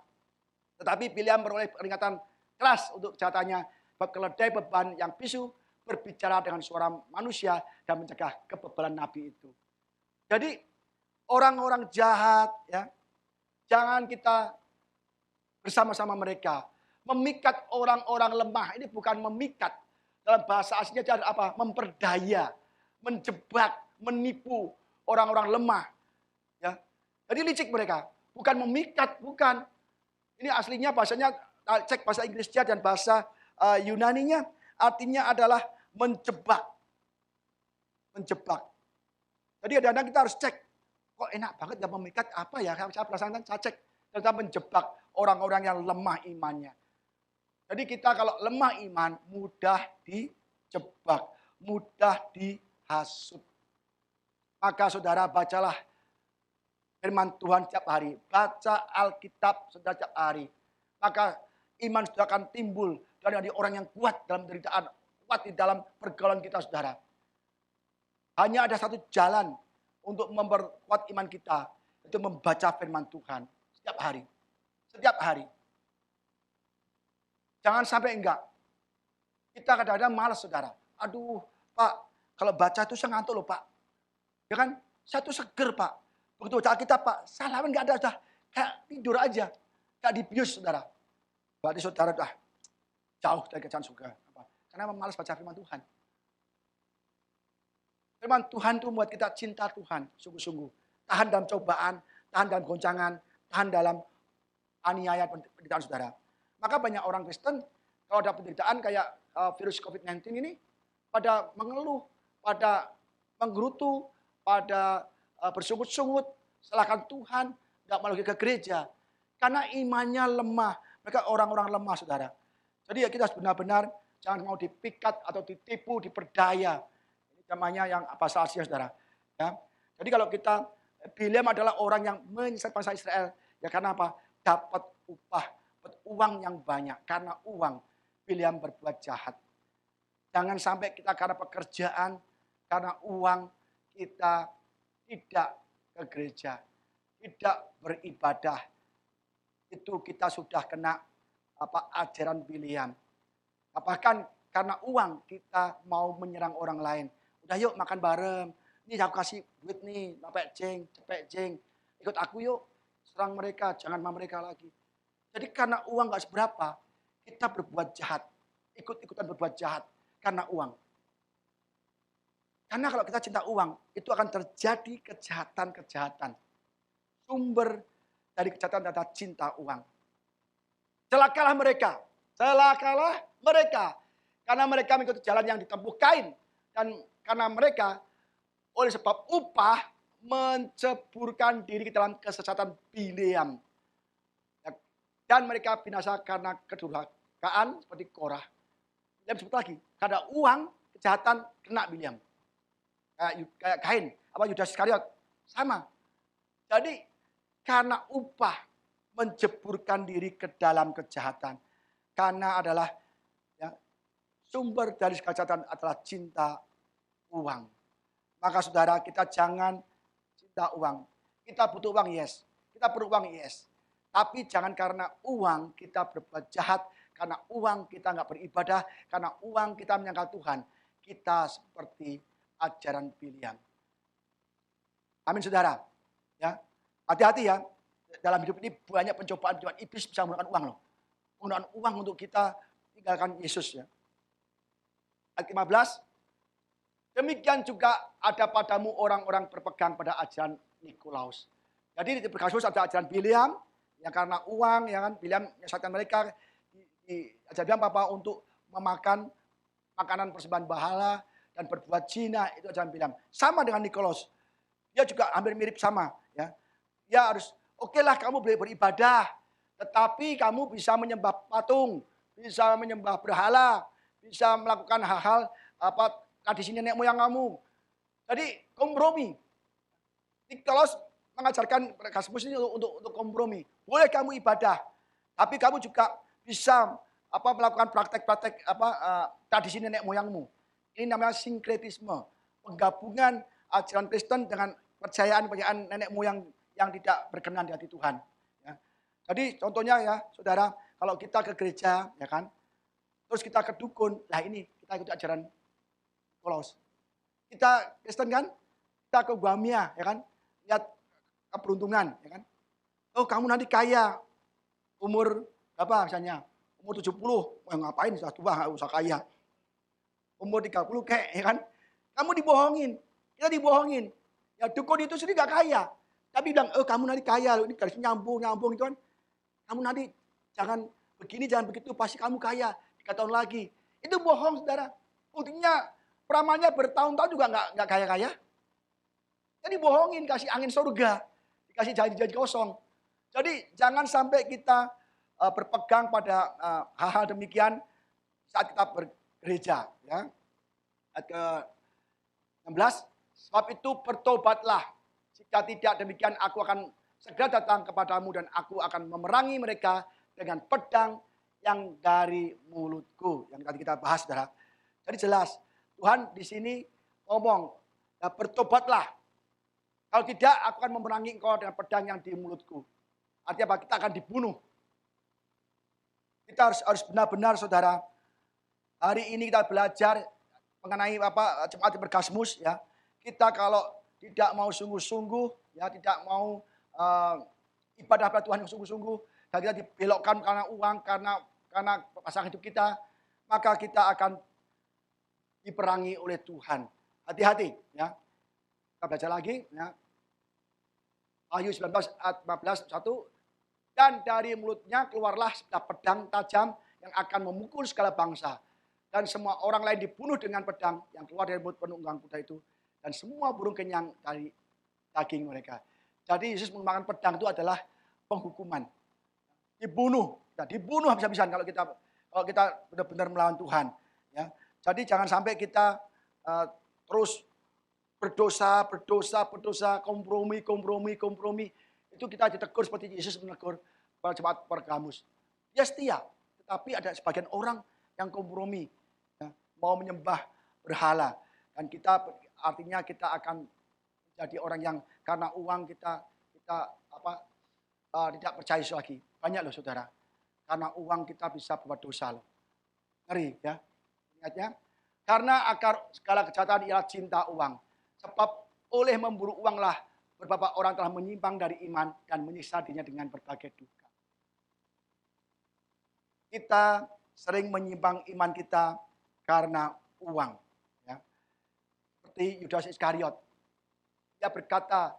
Tetapi Bileam beroleh peringatan keras untuk kejahatannya, sebab keledai beban yang bisu berbicara dengan suara manusia dan mencegah kebebalan nabi itu. Jadi orang-orang jahat, ya, jangan kita bersama-sama mereka. Memikat orang-orang lemah, ini bukan memikat. Dalam bahasa aslinya adalah apa? Memperdaya, menjebak, menipu orang-orang lemah. Ya. Jadi licik mereka, bukan memikat, bukan. Ini aslinya bahasanya, cek bahasa Inggrisnya dan bahasa Yunaninya, artinya adalah menjebak. Menjebak. Jadi kadang-kadang kita harus cek, kok enak banget ya memikat, apa ya, saya perasaan saya cek. Kita menjebak orang-orang yang lemah imannya. Jadi kita kalau lemah iman, mudah dijebak, mudah dihasut. Maka saudara bacalah firman Tuhan setiap hari. Baca Alkitab saudara setiap hari. Maka iman sudah akan timbul dari orang yang kuat dalam penderitaan, kuat di dalam pergaulan kita saudara. Hanya ada satu jalan untuk memperkuat iman kita, itu membaca firman Tuhan setiap hari. Setiap hari. Jangan sampai enggak. Kita kadang-kadang malas saudara. Aduh Pak, kalau baca itu saya ngantuk loh Pak. Ya kan, saya tuh seger Pak. Begitu baca Alkitab Pak, salaman enggak ada, sudah kayak tidur aja. Kayak dibius saudara. Berarti saudara sudah jauh dari kerajaan surga. Karena malas baca firman Tuhan. Firman Tuhan itu membuat kita cinta Tuhan, sungguh-sungguh. Tahan dalam cobaan, tahan dalam goncangan, tahan dalam aniaya penderitaan saudara. Maka banyak orang Kristen kalau ada penderitaan kayak virus COVID-19 ini pada mengeluh, pada menggerutu, pada bersungut-sungut, salahkan Tuhan, nggak mau lagi ke gereja. Karena imannya lemah. Mereka orang-orang lemah, saudara. Jadi ya kita benar-benar jangan mau dipikat atau ditipu, diperdaya. Ini namanya yang bahasa Asia, saudara. Ya. Jadi kalau kita, Bileam adalah orang yang menyesatkan bangsa Israel. Ya karena apa? Dapat upah, dapat uang yang banyak. Karena uang, Bileam berbuat jahat. Jangan sampai kita karena pekerjaan, karena uang, kita tidak ke gereja, tidak beribadah. Itu kita sudah kena ajaran Bileam. Bahkan karena uang kita mau menyerang orang lain. Udah yuk makan bareng. Ini aku kasih duit nih, cepet jeng. Ikut aku yuk, serang mereka, jangan sama mereka lagi. Jadi karena uang gak seberapa, kita berbuat jahat. Ikut-ikutan berbuat jahat karena uang. Karena kalau kita cinta uang, itu akan terjadi kejahatan-kejahatan. Sumber dari kejahatan adalah cinta uang. Celakalah mereka. Karena mereka mengikuti jalan yang ditempuh Kain. Dan karena mereka oleh sebab upah menceburkan diri ke dalam kesesatan Bileam. Dan mereka binasa karena kedurhakaan seperti Korah. Bileam sebut lagi, karena uang kejahatan kena Bileam. Kayak Kain, Yudas Iskariot sama. Jadi karena upah menjeburkan diri ke dalam kejahatan. Karena adalah sumber dari kejahatan adalah cinta uang. Maka saudara, kita jangan cinta uang. Kita butuh uang, yes. Kita perlu uang, yes. Tapi jangan karena uang kita berbuat jahat, karena uang kita nggak beribadah, karena uang kita menyangkal Tuhan. Kita seperti ajaran Bileam. Amin, saudara. Ya, hati-hati ya. Dalam hidup ini banyak pencobaan iblis bisa menggunakan uang loh. Menggunakan uang untuk kita tinggalkan Yesus ya. Ayat 15. Demikian juga ada padamu orang-orang berpegang pada ajaran Nikolaus. Jadi di kasus ada ajaran Bileam yang karena uang, ya kan, Bileam menyesatkan mereka di ajaran Bileam apa untuk memakan makanan persembahan bahala dan berbuat zina, itu ajaran Bileam. Sama dengan Nikolaus, dia juga hampir mirip sama, ya. Dia harus okelah kamu boleh beribadah, tetapi kamu bisa menyembah patung, bisa menyembah berhala, bisa melakukan hal-hal tradisi nenek moyang kamu. Jadi kompromi. Nikolaus mengajarkan Kasmus ini untuk kompromi. Boleh kamu ibadah, tapi kamu juga bisa melakukan praktek-praktek tradisi nenek moyangmu. Ini namanya sinkretisme, penggabungan ajaran Kristen dengan percayaan nenek moyang yang tidak berkenan di hati Tuhan. Ya. Jadi contohnya ya, saudara, kalau kita ke gereja, ya kan, terus kita ke dukun, lah ini kita ikut ajaran Nikolaus. Kita Kristen kan, kita ke Guamia, ya kan, lihat keberuntungan, ya kan. Oh kamu nanti kaya, umur berapa misalnya, umur 70, ngapain sudah tua, nggak usah kaya. Umur 30 kayak, ya kan, kamu dibohongin, kita dibohongin. Ya dukun itu sendiri gak kaya, tapi bilang, oh kamu nanti kaya, ini garisnya nyambung gitu kan. Kamu nanti jangan begini, jangan begitu, pasti kamu kaya 3 tahun lagi. Itu bohong, saudara. Buktinya peramalnya bertahun-tahun juga nggak kaya-kaya. Jadi bohongin, kasih angin surga, dikasih janji-janji kosong. Jadi jangan sampai kita berpegang pada hal-hal demikian saat kita bergereja. Ya. Ayat ke-16, sebab itu bertobatlah. Jika tidak demikian aku akan segera datang kepadamu dan aku akan memerangi mereka dengan pedang yang dari mulutku. Yang tadi kita bahas, saudara. Jadi jelas, Tuhan di sini ngomong, ya, bertobatlah. Kalau tidak, aku akan memerangi engkau dengan pedang yang di mulutku. Artinya apa? Kita akan dibunuh. Kita harus benar-benar, saudara. Hari ini kita belajar mengenai jemaat Berkasmus, ya. Kita kalau tidak mau sungguh-sungguh, ya, tidak mau ibadah pada Tuhan yang sungguh-sungguh, dan kita dibelokkan karena uang, karena pasangan hidup kita, maka kita akan diperangi oleh Tuhan. Hati-hati, ya. Kita baca lagi, ya. Wahyu 19 ayat 15, 1. Dan dari mulutnya keluarlah pedang tajam yang akan memukul segala bangsa. Dan semua orang lain dibunuh dengan pedang yang keluar dari mulut penunggang kuda itu. Dan semua burung kenyang dari daging mereka. Jadi Yesus menggunakan pedang itu adalah penghukuman. Dibunuh, dibunuh habis-habisan kalau kita benar-benar melawan Tuhan. Ya. Jadi jangan sampai kita terus berdosa, kompromi. Itu kita ditegur seperti Yesus menegur para jemaat Pergamus. Dia setia, tetapi ada sebagian orang yang kompromi, ya, mau menyembah berhala. Dan artinya kita akan jadi orang yang karena uang kita tidak percaya Yesus lagi. Banyak loh saudara. Karena uang kita bisa berbuat dosa loh. Ngeri ya. Ingat ya. Karena akar segala kejahatan ialah cinta uang. Sebab oleh memburu uanglah beberapa orang telah menyimpang dari iman dan menyiksa dirinya dengan berbagai duka. Kita sering menyimpang iman kita karena uang. Ya. Seperti Yudas Iskariot. Dia berkata,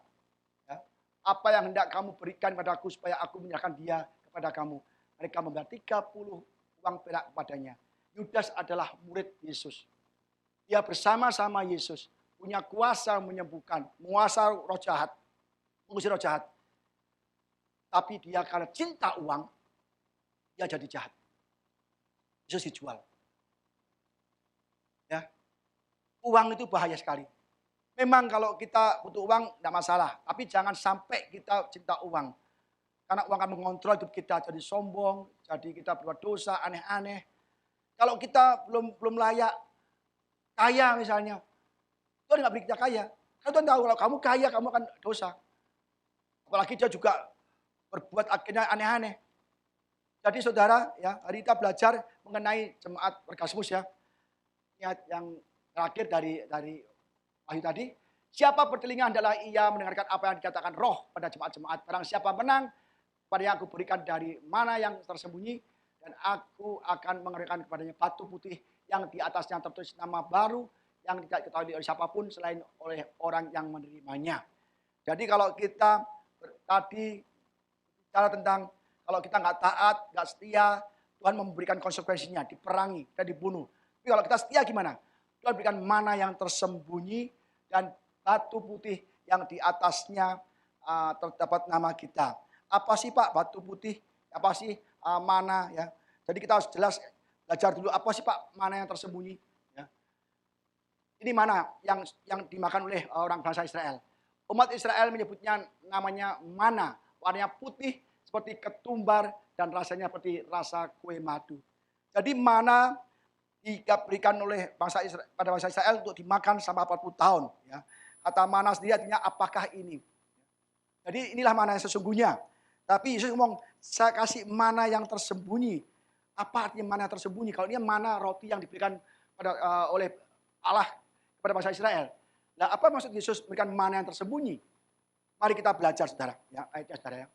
ya, apa yang hendak kamu berikan padaku supaya aku menyerahkan dia kepada kamu. Mereka membayar 30 uang perak kepadanya. Yudas adalah murid Yesus. Dia bersama-sama Yesus. Punya kuasa menyembuhkan. Menguasai roh jahat. Mengusir roh jahat. Tapi dia karena cinta uang. Dia jadi jahat. Yesus dijual. Ya. Uang itu bahaya sekali. Memang kalau kita butuh uang tidak masalah. Tapi jangan sampai kita cinta uang. Karena uang akan mengontrol hidup kita. Jadi sombong. Jadi kita berbuat dosa aneh-aneh. Kalau kita belum layak. Kaya misalnya. Tuhan tidak beri kita kaya. Karena Tuhan tahu kalau kamu kaya kamu akan dosa. Apalagi dia juga berbuat akhirnya aneh-aneh. Jadi saudara, ya, hari kita belajar mengenai jemaat Pergamus ya. Yang terakhir dari Wahyu tadi. Siapa bertelinga adalah ia mendengarkan apa yang dikatakan roh pada jemaat-jemaat. Barang siapa menang, pada yang aku berikan dari mana yang tersembunyi. Dan aku akan mengeluarkan kepadanya batu putih yang di atasnya tertulis nama baru yang tidak diketahui oleh siapapun selain oleh orang yang menerimanya. Jadi kalau kita tadi bicara tentang kalau kita nggak taat, nggak setia, Tuhan memberikan konsekuensinya, diperangi dan dibunuh. Tapi kalau kita setia gimana? Tuhan berikan mana yang tersembunyi dan batu putih yang di atasnya terdapat nama kita. Apa sih Pak batu putih? Apa sih mana ya? Jadi kita harus jelas belajar dulu apa sih Pak mana yang tersembunyi. Ya. Ini mana yang dimakan oleh orang bangsa Israel. Umat Israel menyebutnya namanya mana, warnanya putih seperti ketumbar dan rasanya seperti rasa kue madu. Jadi mana diberikan oleh pada bangsa Israel untuk dimakan selama 40 tahun. Ya. Kata mana sendiri artinya apakah ini. Jadi inilah mana yang sesungguhnya. Tapi Yesus ngomong, saya kasih mana yang tersembunyi. Apa artinya mana yang tersembunyi? Kalau ini mana roti yang diberikan oleh Allah kepada bangsa Israel. Nah, apa maksud Yesus memberikan mana yang tersembunyi? Mari kita belajar saudara. Ya, ayatnya saudara ya.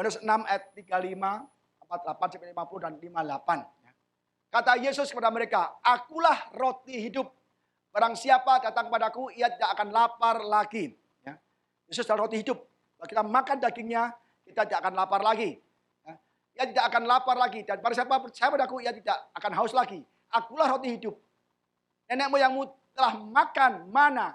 Yohanes 6 ayat 35, 48 sampai 50 dan 58. Kata Yesus kepada mereka, akulah roti hidup. Barang siapa datang kepadaku, ia tidak akan lapar lagi. Ya. Yesus adalah roti hidup. Kalau kita makan dagingnya, kita tidak akan lapar lagi. Ya. Ia tidak akan lapar lagi. Dan barang siapa percaya padaku, ia tidak akan haus lagi. Akulah roti hidup. Nenek moyangmu telah makan mana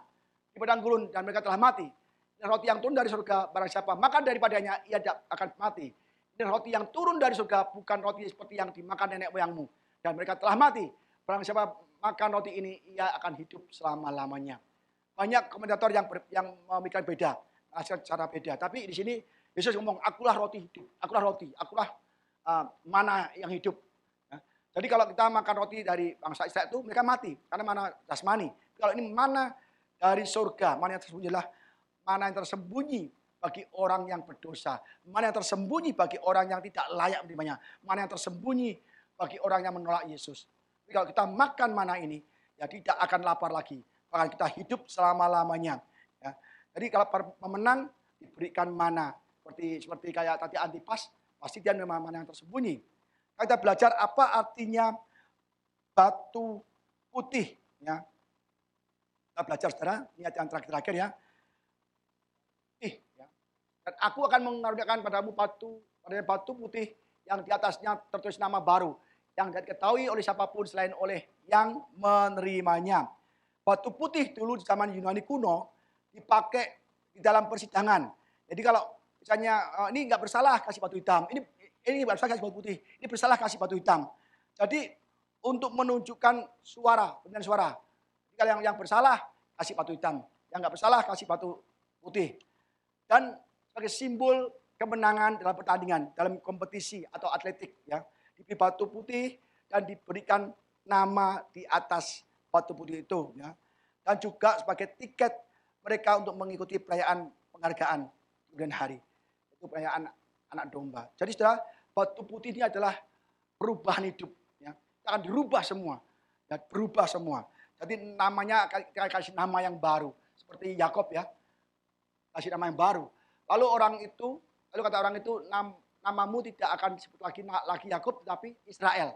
di padang gurun dan mereka telah mati. Dan roti yang turun dari surga, barang siapa makan daripadanya, ia tidak akan mati. Dan roti yang turun dari surga bukan roti seperti yang dimakan nenek moyangmu. Dan mereka telah mati. Barang siapa makan roti ini, ia akan hidup selama-lamanya. Banyak komentator yang memikirkan beda, secara beda. Tapi di sini Yesus ngomong, akulah roti hidup, akulah roti, akulah mana yang hidup. Ya. Jadi kalau kita makan roti dari bangsa Israel itu, mereka mati. Karena mana jasmani. Kalau ini mana dari surga, mana yang tersembunyi adalah mana yang tersembunyi bagi orang yang berdosa. Mana yang tersembunyi bagi orang yang tidak layak menerimanya. Mana yang tersembunyi bagi orang yang menolak Yesus. Jadi kalau kita makan mana ini, ya tidak akan lapar lagi. Bahkan kita hidup selama-lamanya. Ya. Jadi kalau pemenang diberikan mana. Seperti kayak tadi Antipas, pasti dia memang mana yang tersembunyi. Kita belajar apa artinya batu putih. Ya. Kita belajar saudara, niat yang terakhir ya. Ya. Dan aku akan mengaruniakan padamu batu pada batu putih yang di atasnya tertulis nama baru yang diketahui oleh siapapun selain oleh yang menerimanya. Batu putih dulu di zaman Yunani kuno dipakai di dalam persidangan. Jadi kalau misalnya ini nggak bersalah kasih batu hitam, ini nggak bersalah kasih batu putih, ini bersalah kasih batu hitam. Jadi untuk menunjukkan suara, pemilihan suara. Kalau yang bersalah kasih batu hitam, yang nggak bersalah kasih batu putih. Dan sebagai simbol kemenangan dalam pertandingan, dalam kompetisi atau atletik, ya, diberi batu putih dan diberikan nama di atas batu putih itu, ya. Dan juga sebagai tiket mereka untuk mengikuti perayaan penghargaan kemudian hari, itu perayaan anak domba. Jadi saudara, batu putih ini adalah perubahan hidup, ya. Akan dirubah semua, ya, berubah semua. Jadi namanya kita kasih nama yang baru, seperti Yakob, ya, kasih nama yang baru. Lalu kata orang itu, namamu tidak akan disebut lagi Yakub, tetapi Israel.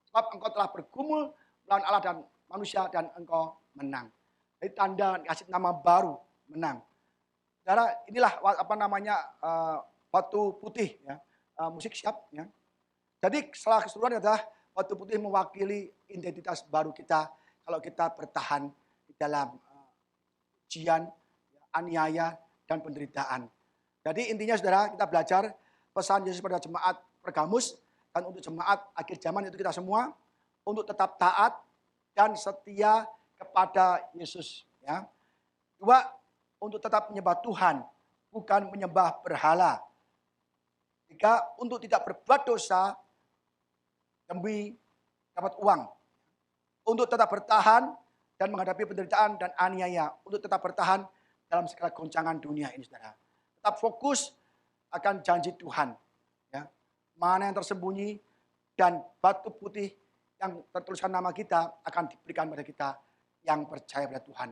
Sebab engkau telah bergumul melawan Allah dan manusia dan engkau menang. Jadi tanda kasih nama baru, menang. Saudara, inilah batu putih, ya. Musik siap, ya. Jadi setelah keseluruhan adalah batu putih mewakili identitas baru kita kalau kita bertahan di dalam ujian, aniaya, dan penderitaan. Jadi intinya saudara, kita belajar pesan Yesus pada jemaat Pergamus dan untuk jemaat akhir zaman itu kita semua untuk tetap taat dan setia kepada Yesus, ya. Dua, untuk tetap menyembah Tuhan, bukan menyembah berhala. Tiga, untuk tidak berbuat dosa demi dapat uang. Untuk tetap bertahan dan menghadapi penderitaan dan aniaya, untuk tetap bertahan dalam segala goncangan dunia ini, saudara. Tetap fokus akan janji Tuhan, ya. Mana yang tersembunyi dan batu putih yang tertuliskan nama kita akan diberikan pada kita yang percaya pada Tuhan.